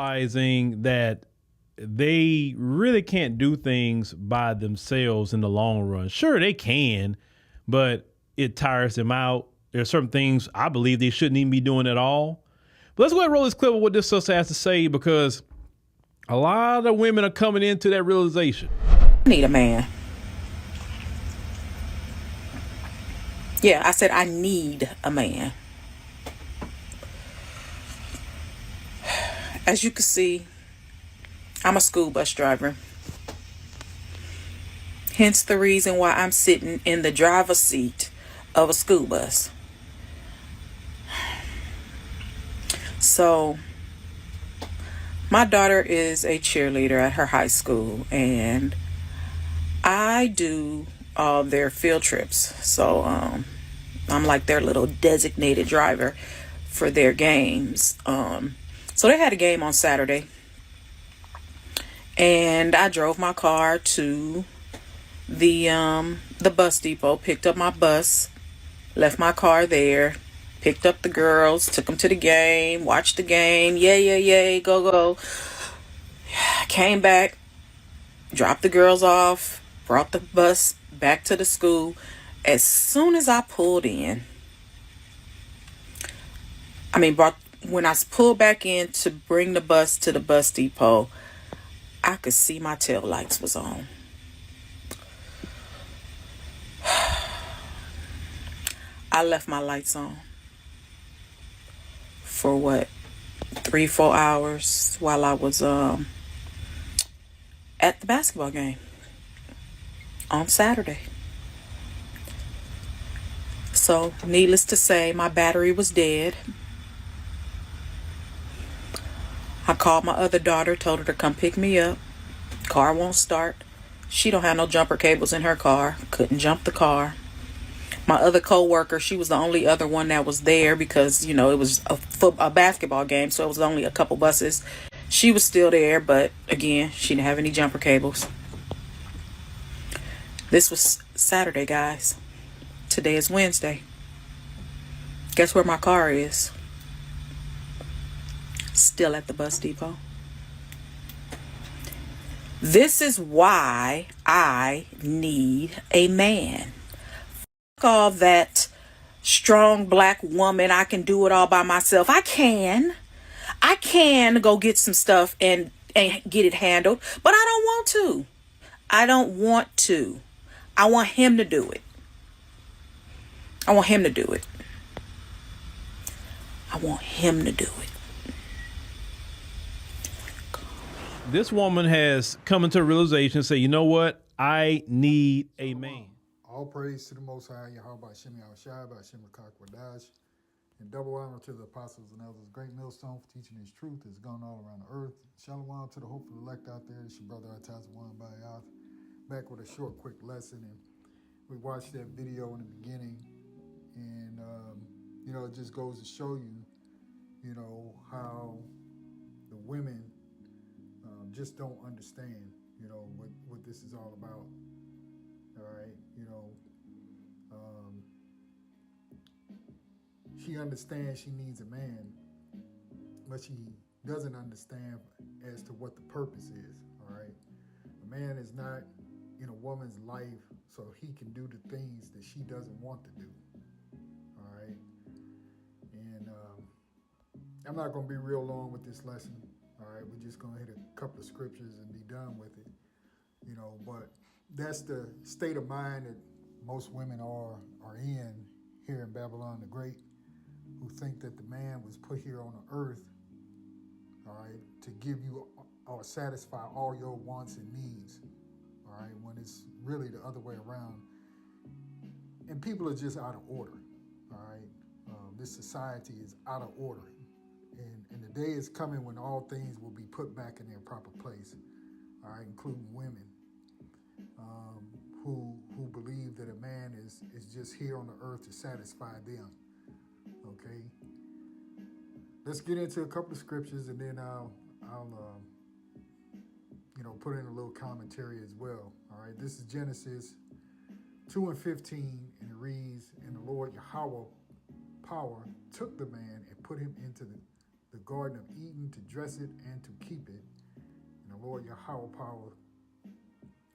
realizing that they really can't do things by themselves in the long run. Sure, they can, but it tires them out. There's certain things I believe they shouldn't even be doing at all. But let's go ahead and roll this clip of what this sister has to say, because a lot of women are coming into that realization. I need a man. Yeah, I said I need a man. As you can see, I'm a school bus driver. Hence the reason why I'm sitting in the driver's seat of a school bus. So, my daughter is a cheerleader at her high school, and I do all their field trips. So, I'm like their little designated driver for their games. So they had a game on Saturday, and I drove my car to the bus depot, picked up my bus, left my car there, picked up the girls, took them to the game, watched the game, yay, go. Came back, dropped the girls off, brought the bus back to the school. As soon as I pulled in, when I pulled back in to bring the bus to the bus depot, I could see my tail lights was on. I left my lights on for what, 3-4 hours while I was at the basketball game on Saturday. So, needless to say, my battery was dead. I called my other daughter, told her to come pick me up. Car won't start. She don't have no jumper cables in her car. Couldn't jump the car. My other co-worker, she was the only other one that was there because, it was a basketball game, so it was only a couple buses. She was still there, but again, she didn't have any jumper cables. This was Saturday, guys. Today is Wednesday. Guess where my car is? Still at the bus depot. This is why I need a man. Fuck all that strong black woman, I can do it all by myself. I can go get some stuff and get it handled, but I don't want to. I want him to do it. I want him to do it. This woman has come into a realization and say, you know what? I need a man. All praise to the Most High, Yahweh Shem Yahushua, Hashem Wadash, and double honor to the apostles and elders. Great millstone for teaching his truth is gone all around the earth. Shalom to the hopeful elect out there. It's your brother Atazawan Bayath, back with a short, quick lesson. And we watched that video in the beginning, and it just goes to show you, how the women just don't understand, what this is all about. All right, she understands she needs a man, but she doesn't understand as to what the purpose is. All right, a man is not in a woman's life so he can do the things that she doesn't want to do. All right, and I'm not going to be real long with this lesson. All right, we're just going to hit a couple of scriptures and be done with it. But that's the state of mind that most women are in here in Babylon the Great, who think that the man was put here on the earth, all right, to give you or satisfy all your wants and needs, all right, when it's really the other way around. And people are just out of order, all right. This society is out of order. And the day is coming when all things will be put back in their proper place, all right, including women. Who believe that a man is just here on the earth to satisfy them. Okay. Let's get into a couple of scriptures, and then I'll put in a little commentary as well. All right. This is Genesis 2:15, and it reads, "And the Lord Yahweh power took the man and put him into the the Garden of Eden, to dress it and to keep it. And the Lord Yahweh Power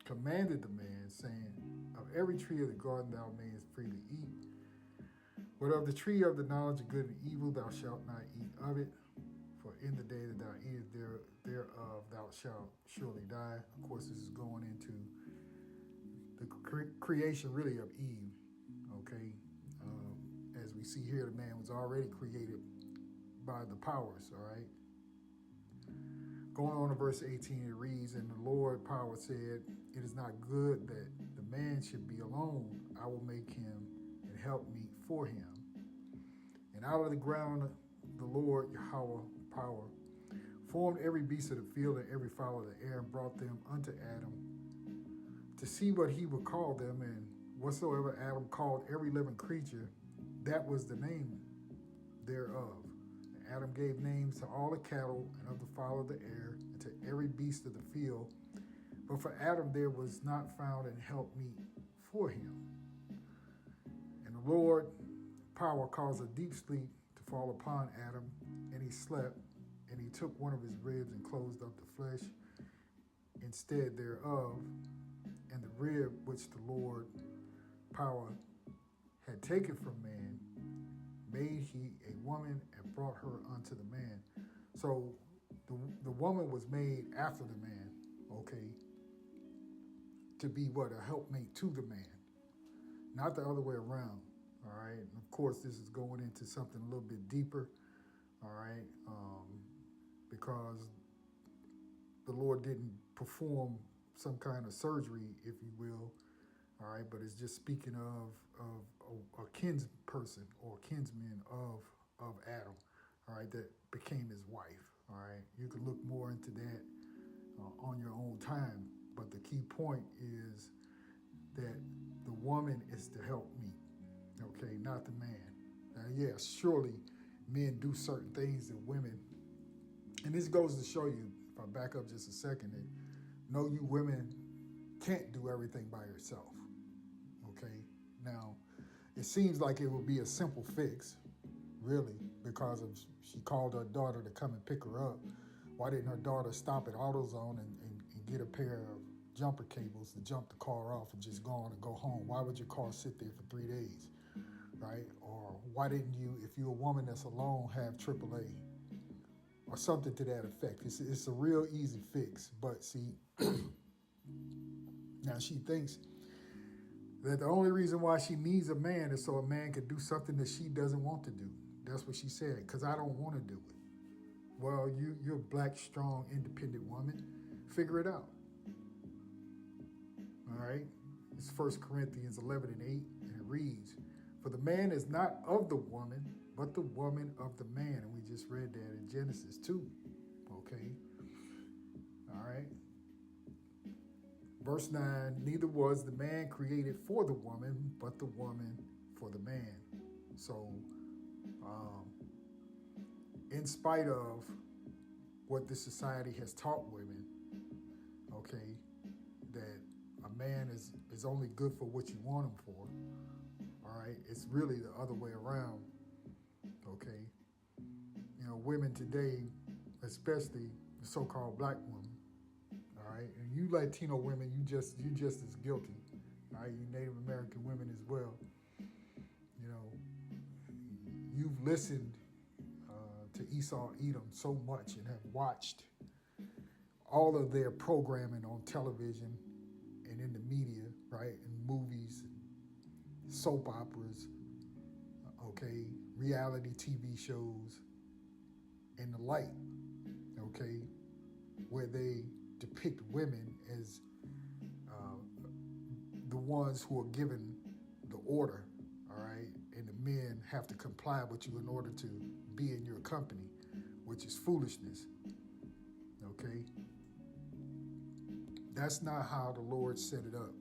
commanded the man, saying, of every tree of the garden thou mayest freely eat, but of the tree of the knowledge of good and evil thou shalt not eat of it, for in the day that thou eatest thereof thou shalt surely die. Of course, this is going into the creation really of Eve, okay? As we see here, the man was already created by the powers, all right? Going on to verse 18, it reads, and the Lord Power said, it is not good that the man should be alone. I will make him and help meet for him. And out of the ground the Lord Yahweh Power formed every beast of the field and every fowl of the air, and brought them unto Adam to see what he would call them. And whatsoever Adam called every living creature, that was the name thereof. And Adam gave names to all the cattle and of the fowl of the air, and to every beast of the field. But for Adam there was not found an helpmeet for him. And the Lord Power caused a deep sleep to fall upon Adam, and he slept. And he took one of his ribs and closed up the flesh instead thereof. And the rib which the Lord Power had taken from man, made he a woman and brought her unto the man. So the woman was made after the man, okay, to be what? A helpmate to the man, not the other way around, all right? And of course, this is going into something a little bit deeper, all right, because the Lord didn't perform some kind of surgery, if you will, all right, but it's just speaking of a kinsperson or kinsman of Adam, all right, that became his wife, all right. You can look more into that on your own time, but the key point is that the woman is to help me, okay, not the man. Now, yeah, surely men do certain things that women, and this goes to show you, if I back up just a second, that no, you women can't do everything by yourself, okay? Now, it seems like it would be a simple fix, really, because of she called her daughter to come and pick her up. Why didn't her daughter stop at AutoZone and get a pair of jumper cables to jump the car off and just go on and go home? Why would your car sit there for 3 days, right? Or why didn't you, if you're a woman that's alone, have AAA or something to that effect? It's a real easy fix, but see, now she thinks that the only reason why she needs a man is so a man can do something that she doesn't want to do. That's what she said, because I don't want to do it. Well, you're a black, strong, independent woman. Figure it out. All right? It's 1 Corinthians 11 and 8, and it reads, for the man is not of the woman, but the woman of the man. And we just read that in Genesis 2. Okay? All right? Verse 9, neither was the man created for the woman, but the woman for the man. So, in spite of what this society has taught women, okay, that a man is only good for what you want him for, all right, it's really the other way around, okay? You know, women today, especially the so-called black women, all right, and you Latino women, you just as guilty, all right, you Native American women as well. You know, you've listened to Esau Edom so much and have watched all of their programming on television and in the media, right, in movies, soap operas, okay, reality TV shows, and the like, okay, where they depict women as the ones who are given the order, all right, and the men have to comply with you in order to be in your company, which is foolishness, okay? That's not how the Lord set it up.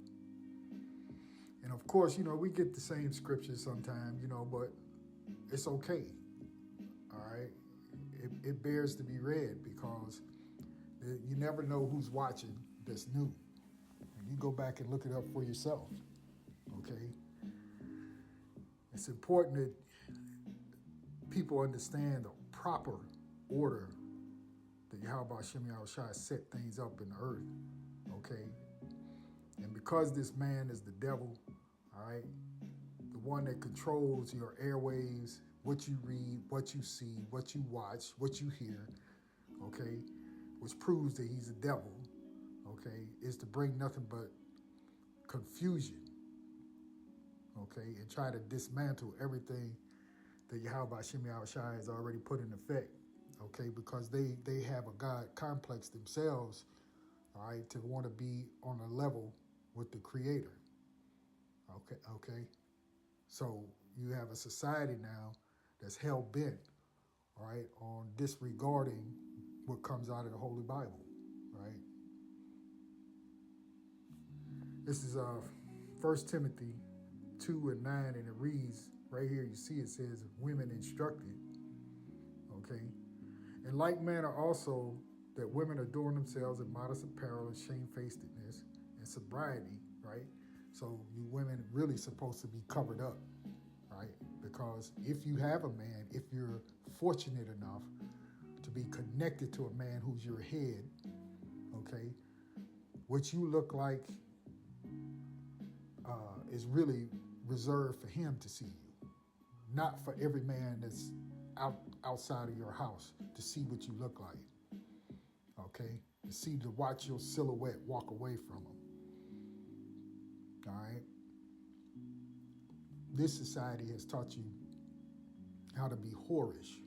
And of course, you know, we get the same scriptures sometimes, you know, but it's okay, all right? It bears to be read because you never know who's watching that's new. And you go back and look it up for yourself, okay? It's important that people understand the proper order that Yahweh Shem Yahushua set things up in the earth, okay? And because this man is the devil, all right, the one that controls your airwaves, what you read, what you see, what you watch, what you hear, okay, which proves that he's a devil, okay, is to bring nothing but confusion, okay, and try to dismantle everything that Yahweh Shem Yahushua has already put in effect, okay, because they have a God complex themselves, all right, to want to be on a level with the Creator, okay. So you have a society now that's hell bent, all right, on disregarding what comes out of the Holy Bible, right? This is 1 Timothy 2:9, and it reads right here. You see, it says, "Women instructed." Okay, in like manner also that women adorn themselves in modest apparel and shamefacedness and sobriety, right? So you women really supposed to be covered up, right? Because if you have a man, if you're fortunate enough to be connected to a man who's your head, okay, what you look like is really reserved for him to see you, not for every man that's outside of your house to see what you look like, okay, to watch your silhouette walk away from him. All right. This society has taught you how to be whorish,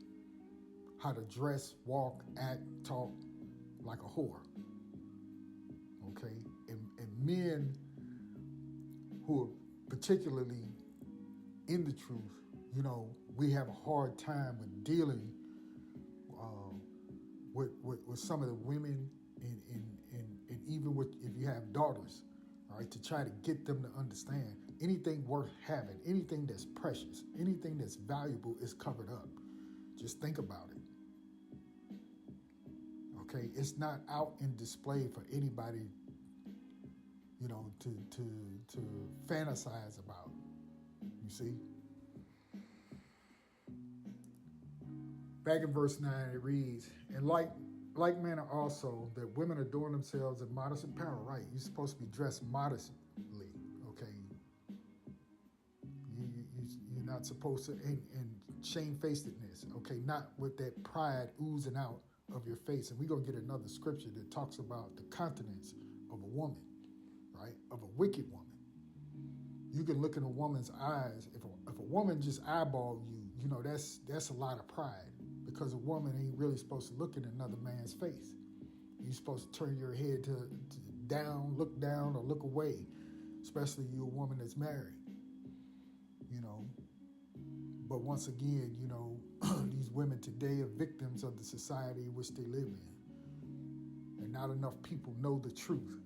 how to dress, walk, act, talk like a whore. Okay? And men who are particularly in the truth, we have a hard time with dealing with some of the women and even with, if you have daughters, all right, to try to get them to understand anything worth having, anything that's precious, anything that's valuable is covered up. Just think about it. Okay, it's not out in display for anybody, to fantasize about. You see? Back in verse 9, it reads, "And like manner also that women adorn themselves in modest apparel." Right, you're supposed to be dressed modestly, okay? You're not supposed to, and shamefacedness, okay? Not with that pride oozing out of your face. And we're going to get another scripture that talks about the countenance of a woman, right? Of a wicked woman. You can look in a woman's eyes. If a woman just eyeball you, that's a lot of pride, because a woman ain't really supposed to look in another man's face. You're supposed to turn your head to down, or look away, especially you a woman that's married. But once again, these women today are victims of the society in which they live in. And not enough people know the truth.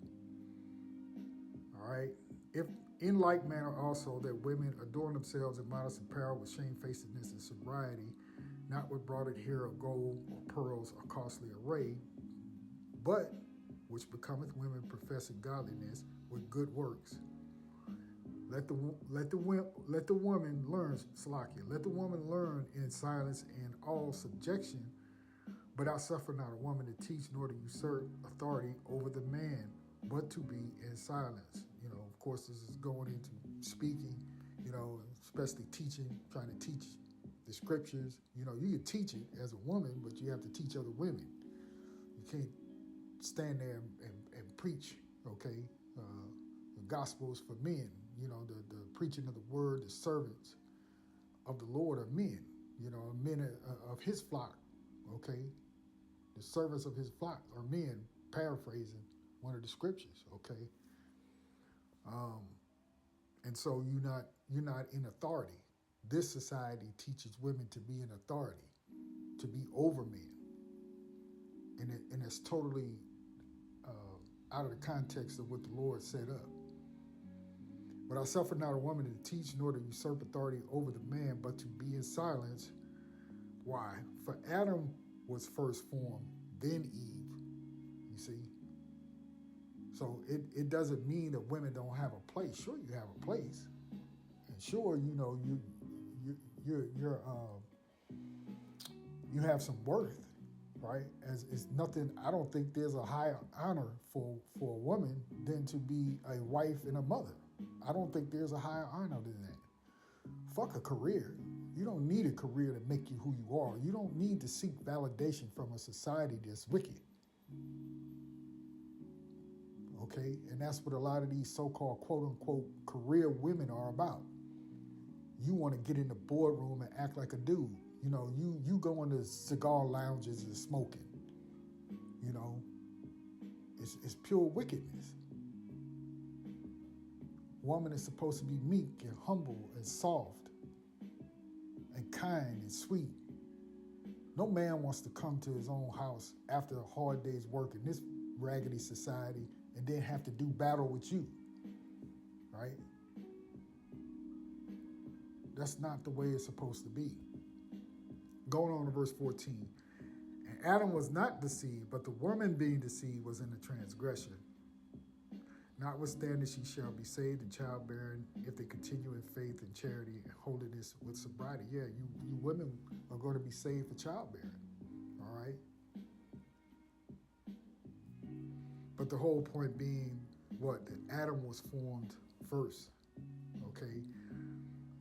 All right? If in like manner also that women adorn themselves in modest apparel with shamefacedness and sobriety, not with broided hair or gold or pearls or costly array, but which becometh women professing godliness with good works. Let the woman learn, Salakia. Let the woman learn in silence and all subjection, but I suffer not a woman to teach nor to usurp authority over the man, but to be in silence. Of course, this is going into speaking, especially teaching, trying to teach the scriptures. You can teach it as a woman, but you have to teach other women. You can't stand there and preach, okay? The gospel is for men. The preaching of the word, the servants of the Lord are men, men of his flock, okay? The servants of his flock are men, paraphrasing one of the scriptures, okay? And so you're not in authority. This society teaches women to be in authority, to be over men. And it's totally out of the context of what the Lord set up. But I suffer not a woman to teach nor to usurp authority over the man, but to be in silence. Why? For Adam was first formed, then Eve. You see? So it doesn't mean that women don't have a place. Sure, you have a place. And sure, you have some worth. right? As it's nothing. I don't think there's a higher honor for a woman than to be a wife and a mother. I don't think there's a higher honor than that. Fuck a career. You don't need a career to make you who you are. You don't need to seek validation from a society that's wicked. Okay? And that's what a lot of these so-called quote-unquote career women are about. You want to get in the boardroom and act like a dude. You know, you go into cigar lounges and smoking. You know, it's pure wickedness. Woman is supposed to be meek and humble and soft and kind and sweet. No man wants to come to his own house after a hard day's work in this raggedy society and then have to do battle with you, right? That's not the way it's supposed to be. Going on to verse 14. And Adam was not deceived, but the woman being deceived was in the transgression. Notwithstanding, she shall be saved in childbearing if they continue in faith and charity and holiness with sobriety. Yeah, you women are going to be saved for childbearing, all right? But the whole point being what? That Adam was formed first, okay?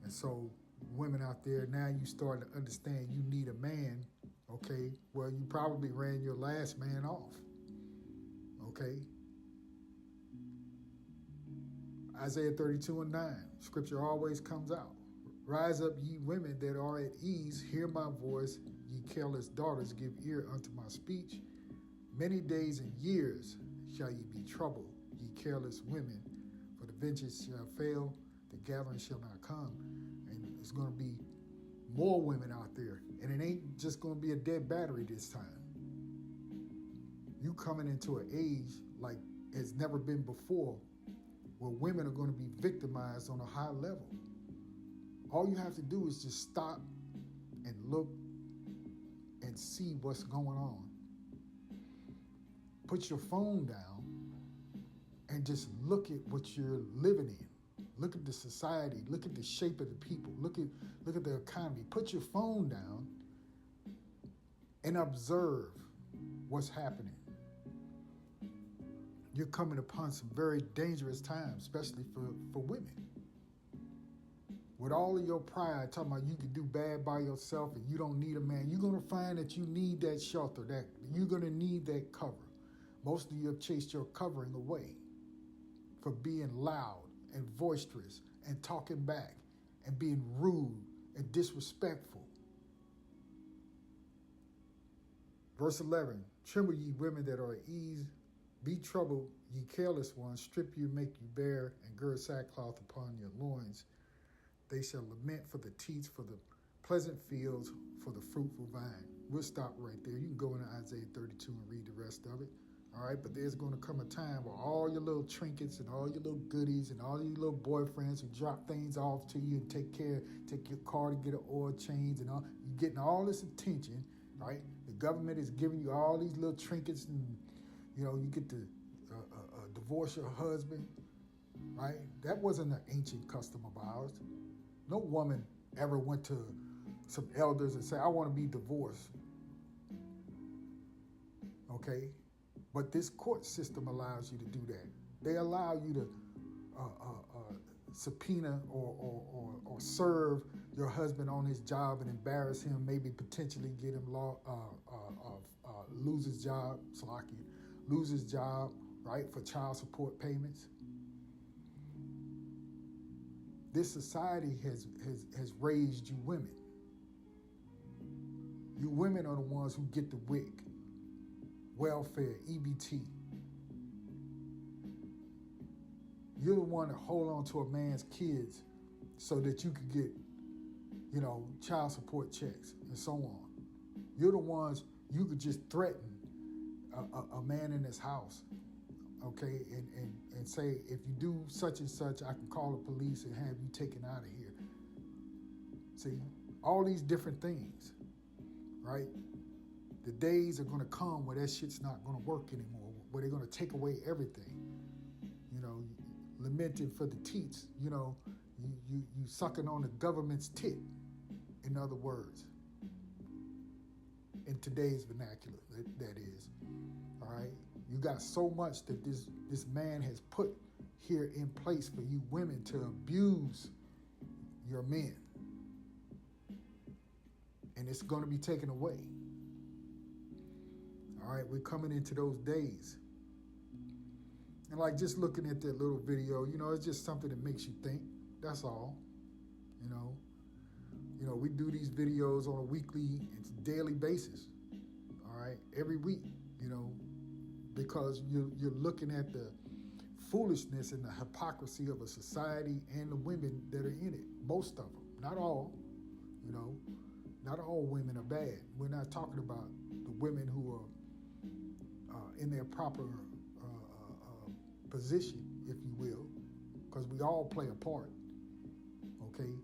And so women out there, now you start to understand you need a man, okay? Well, you probably ran your last man off, okay? Isaiah 32:9, scripture always comes out. Rise up, ye women that are at ease, hear my voice, ye careless daughters, give ear unto my speech. Many days and years shall ye be troubled, ye careless women, for the vengeance shall fail, the gathering shall not come. And it's going to be more women out there. And it ain't just going to be a dead battery this time. You coming into an age like it's never been before, where women are going to be victimized on a high level. All you have to do is just stop and look and see what's going on. Put your phone down and just look at what you're living in. Look at the society. Look at the shape of the people. Look at the economy. Put your phone down and observe what's happening. You're coming upon some very dangerous times, especially for women. With all of your pride, talking about you can do bad by yourself and you don't need a man, you're going to find that you need that shelter, that you're going to need that cover. Most of you have chased your covering away for being loud and boisterous and talking back and being rude and disrespectful. Verse 11, tremble ye women that are at ease, be troubled, ye careless ones, strip you, make you bare, and gird sackcloth upon your loins. They shall lament for the teats, for the pleasant fields, for the fruitful vine. We'll stop right there. You can go into Isaiah 32 and read the rest of it. All right, but there's going to come a time where all your little trinkets and all your little goodies and all your little boyfriends who drop things off to you and take your car to get an oil change and all, you're getting all this attention, right? The government is giving you all these little trinkets and, you know, you get to divorce your husband, right? That wasn't an ancient custom of ours. No woman ever went to some elders and said, I want to be divorced. Okay? But this court system allows you to do that. They allow you to subpoena or serve your husband on his job and embarrass him, maybe potentially get him lose his job, lose his job, right, for child support payments. This society has raised you women. You women are the ones who get the WIC, welfare, EBT. You're the one that hold on to a man's kids so that you could get, you know, child support checks and so on. You're the ones you could just threaten a man in his house, okay, and say, if you do such and such, I can call the police and have you taken out of here. See, all these different things, right? The days are going to come where that shit's not going to work anymore, where they're going to take away everything. You know, lamenting for the teats, you know, you sucking on the government's tit, in other words. in today's vernacular, that is. All right? You got so much that this man has put here in place for you women to abuse your men. And it's going to be taken away. All right, we're coming into those days. And like just looking at that little video, it's just something that makes you think. That's all. We do these videos on a weekly and daily basis. All right, every week, because you're looking at the foolishness and the hypocrisy of a society and the women that are in it. Most of them, not all. Not all women are bad. We're not talking about the women who are in their proper position, if you will, because we all play a part, okay?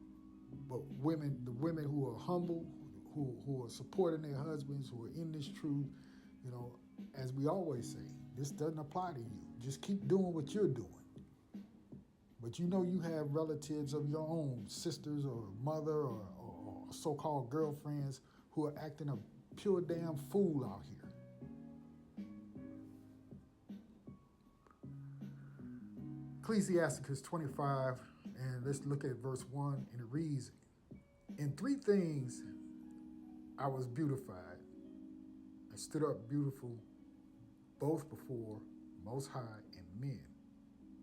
But the women who are humble, who are supporting their husbands, who are in this truth, as we always say, this doesn't apply to you. Just keep doing what you're doing. But you have relatives of your own, sisters or mother or so-called girlfriends who are acting a pure damn fool out here. Ecclesiasticus 25, and let's look at verse 1, and it reads, "In 3 things I was beautified, and stood up beautiful both before Most High and men.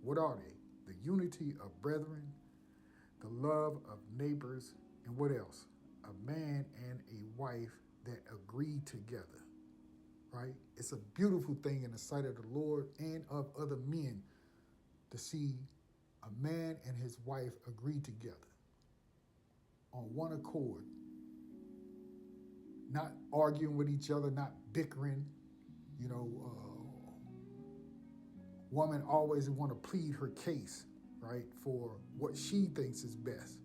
What are they? The unity of brethren, the love of neighbors, and what else? A man and a wife that agree together." Right? It's a beautiful thing in the sight of the Lord and of other men to see a man and his wife agree together on one accord, not arguing with each other, not bickering. Woman always want to plead her case, right, for what she thinks is best.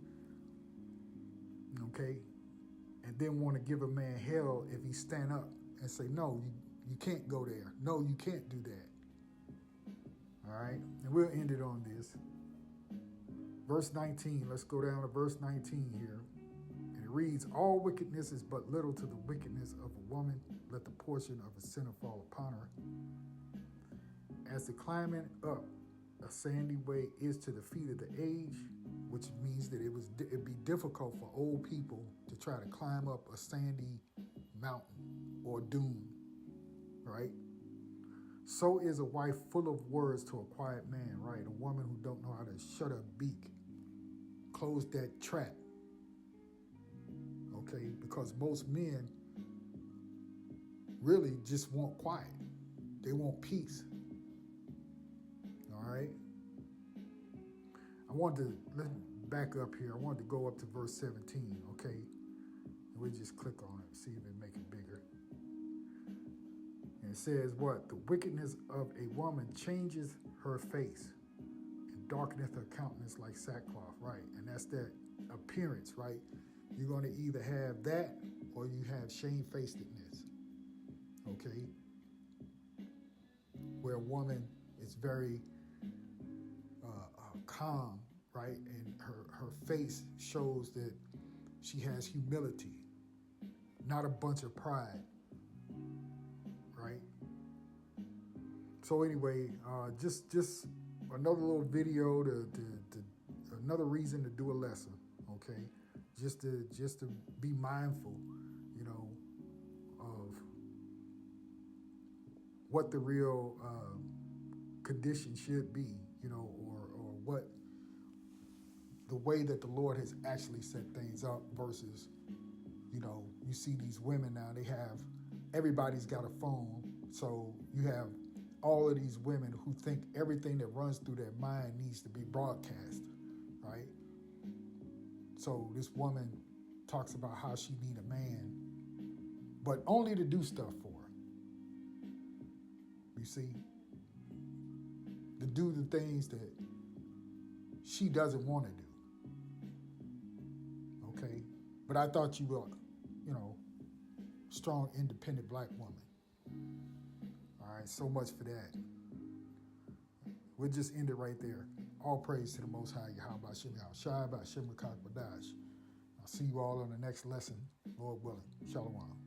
Okay? And then want to give a man hell if he stand up and say, no, you can't go there. No, you can't do that. All right? And we'll end it on this. Verse 19, let's go down to verse 19 here. And it reads, "All wickedness is but little to the wickedness of a woman. Let the portion of a sinner fall upon her. As the climbing up a sandy way is to the feet of the age," which means that it'd be difficult for old people to try to climb up a sandy mountain or dune, right? "So is a wife full of words to a quiet man," right? A woman who don't know how to shut her beak, close that trap, okay? Because most men really just want quiet. They want peace. All right? Let's back up here. I wanted to go up to verse 17, okay? And we just click on it, see if it make it bigger. And it says what? "The wickedness of a woman changes her face, and darkeneth her countenance like sackcloth," right? And that's that appearance, right? You're going to either have that or you have shamefacedness, okay? Where a woman is very calm, right? And her face shows that she has humility, not a bunch of pride, right? So anyway, just another little video to another reason to do a lesson, okay? Just to be mindful, of what the real condition should be, or what the way that the Lord has actually set things up versus, you see these women now, everybody's got a phone. So you have all of these women who think everything that runs through their mind needs to be broadcast, right? So this woman talks about how she need a man, but only to do stuff for her. You see? To do the things that she doesn't want to do. Okay? But I thought you were, strong, independent black woman. All right, so much for that. We'll just end it right there. All praise to the Most High, Yahweh Shem Shai B'Shem Rakak B'Dash. I'll see you all on the next lesson, Lord willing. Shalom.